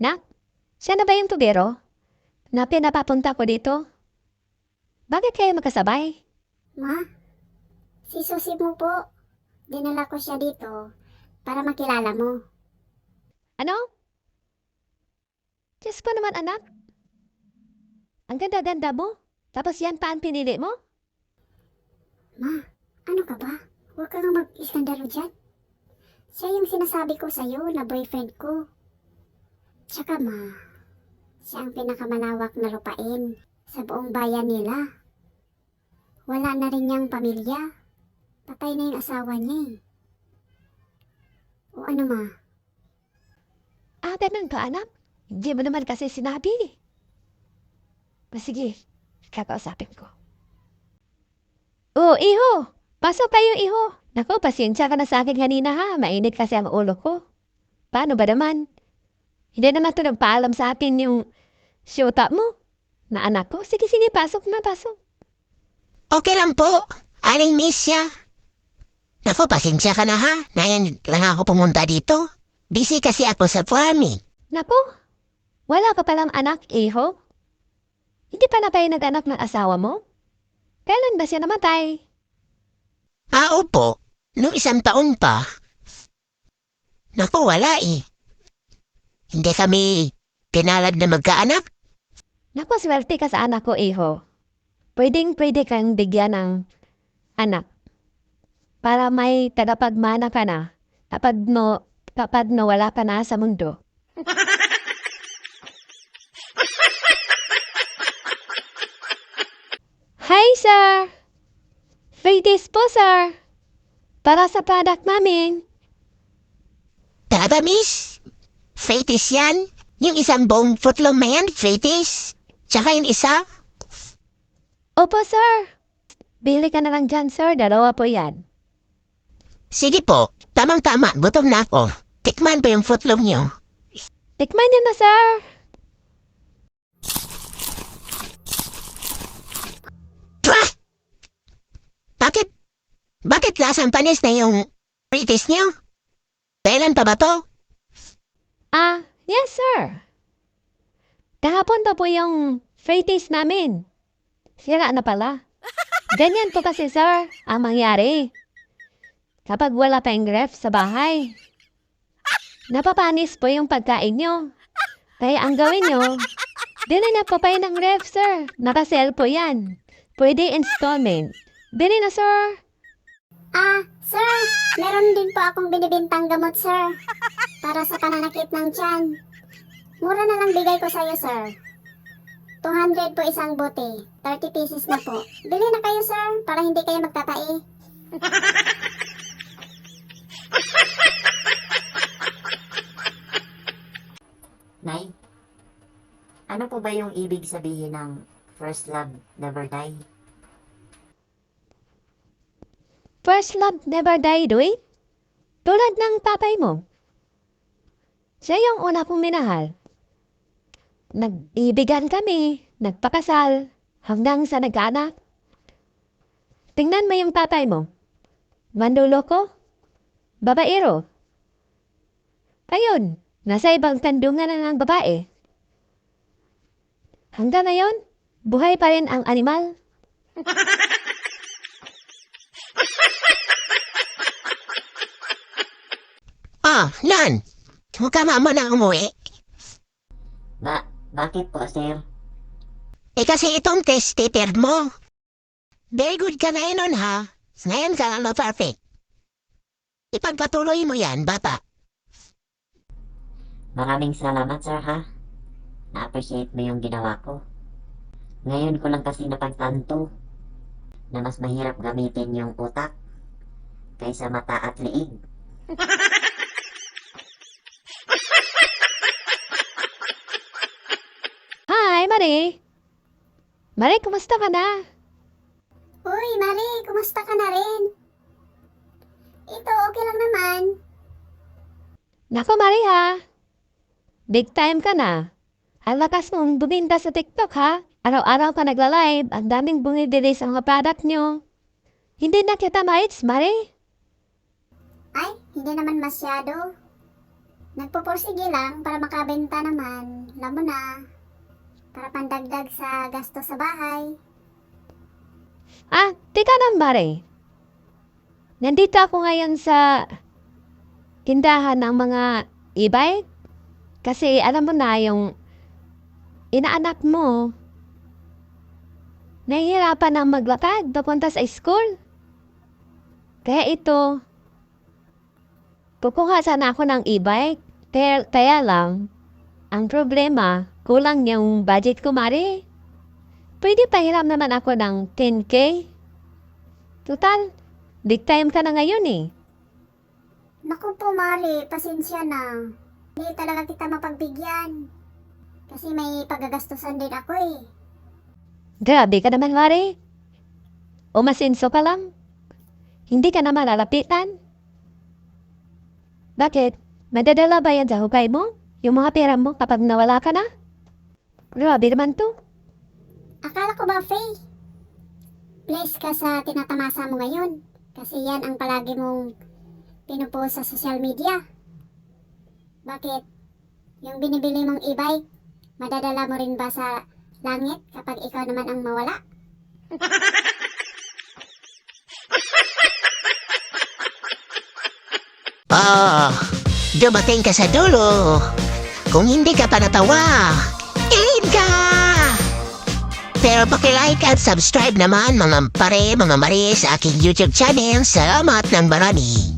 Nak, siya na ba yung tubero na pinapapunta ko dito? Bakit kayo magkasabay? Ma, si Susi mo po. Dinala ko siya dito para makilala mo. Ano? Diyos ko naman anak. Ang ganda-ganda mo. Tapos yan pa ang pinili mo? Ma, ano ka ba? Huwag kang mag-iskandalo dyan. Siya yung sinasabi ko sa'yo na boyfriend ko. Tsaka ma, siya ang pinakamalawak na lupain sa buong bayan nila. Wala na rin niyang pamilya. Patay na yung asawa niya eh. O ano ma? Ah, ganun ka anak? Hindi mo naman kasi sinabi. Sige, kakausapin ko. Oh, iho! Pasok kayo, iho! Naku, pasensya ka na sa akin kanina ha. Mainit kasi ang ulo ko. Paano ba naman? Hindi naman ito nagpaalam sa akin yung syota mo na anak ko. Sige, sige, pasok na, pasok. Okay lang po. Aling Misya. Naku, pasensya ka na ha. Ngayon lang ako pumunta dito. Busy kasi ako sa farming. Naku, wala ka palang anak, iho? Hindi pa na tayo nag-anak ng asawa mo? Kailan ba siya namatay? Opo. Noong 1 taon pa. Naku, wala eh. Hindi kami pinalad na magkaanak. Naku, swerte ka sa anak ko, iho. Pwede kang bigyan ng anak para may tagapagmana ka na kapag wala ka na sa mundo. Hi, sir! Free days po, sir! Para sa product namin. Taba, miss? Fetis yan? Yung isang buong footlong na yan, fetis? Tsaka yung isa? Opo, sir. Bili ka na lang dyan, sir. Dalawa po yan. Sige po. Tamang-tama. Gutom na ako. Tikman po yung footlong nyo. Tikman niyo na, sir. Pwah! Bakit lasang panis na yung fetis nyo? Kailan pa ba to? Yes, sir. Kahapon pa po yung free taste namin. Sira na pala. Ganyan po kasi, sir, ang mangyari. Kapag wala pa yung ref sa bahay, napapanis po yung pagkain nyo. Kaya ang gawin nyo, bili na po pa ng ref, sir. Nakasell po yan. Pwede installment. Bili na, sir. Sir, meron din po akong binibintang gamot, sir. Para sa pananakit ng tiyan. Mura na lang bigay ko sa'yo, sir. 200 po isang bote. 30 pieces na po. Bili na kayo, sir, para hindi kayo magtatai. Nay, ano po ba yung ibig sabihin ng first love never die? First love never die, Doy. Tulad ng tatay mo. Siya yung una kong minahal. Nag-ibigan kami, nagpakasal, hanggang sa nagkaanak. Tingnan mo yung tatay mo. Manluloko? Babaero? Ayun, nasa ibang kandungan na ng babae. Hanggang ngayon, buhay pa rin ang animal. Nan! Huwag ka mama na umuwi. Bakit po, sir? Kasi itong test paper mo. Very good ka na nun ha. Ngayon ka lang na perfect. Ipagpatuloy mo yan, bata. Maraming salamat, sir, ha? Na-appreciate mo yung ginawa ko. Ngayon ko lang kasi napagtanto na mas mahirap gamitin yung utak kaysa mata at liig. Hi, Marie. Marie, kumusta ka na? Uy, Marie, kumusta ka na rin? Ito, okay lang naman. Nako, Marie ha. Big time ka na. Ang lakas mong buminta sa TikTok ha. Araw-araw ka nagla-live. Ang daming bumibili sa mga product nyo. Hindi na kita maits, Marie. Ay, hindi naman masyado. Nagpupursige lang para makabenta naman. Alam mo na. Para pandagdag sa gasto sa bahay. Teka lang, Mare. Nandito ako ngayon sa tindahan ng mga e-bike. Kasi alam mo na yung inaanak mo, nahihirapan ng maglakad papunta sa school. Kaya ito, kukuha sana ako ng e-bike. Kaya lang, ang problema, kulang yung budget ko, Mare. Pwede pahiram naman ako ng 10K. Total, big time ka na ngayon eh. Naku po, Mari, pasensya na. Hindi talaga kita mapagbigyan. Kasi may paggagastusan din ako eh. Grabe ka naman, Mare. Umasinso ka lang. Hindi ka naman lalapitan. Bakit? Madadala ba yan sa hukay mo? Yung mga pera mo kapag nawala ka na? Grabe naman to. Akala ko ba, Faye? Bless ka sa tinatamasa mo ngayon. Kasi yan ang palagi mong pinupost sa social media. Bakit? Yung binibili mong e-bike, madadala mo rin ba sa langit kapag ikaw naman ang mawala? Dumating ka sa dulo. Kung hindi ka pa natawa, ilid ka! Pero pakilike at subscribe naman mga pare, mga mari sa aking YouTube channel. Salamat ng marami.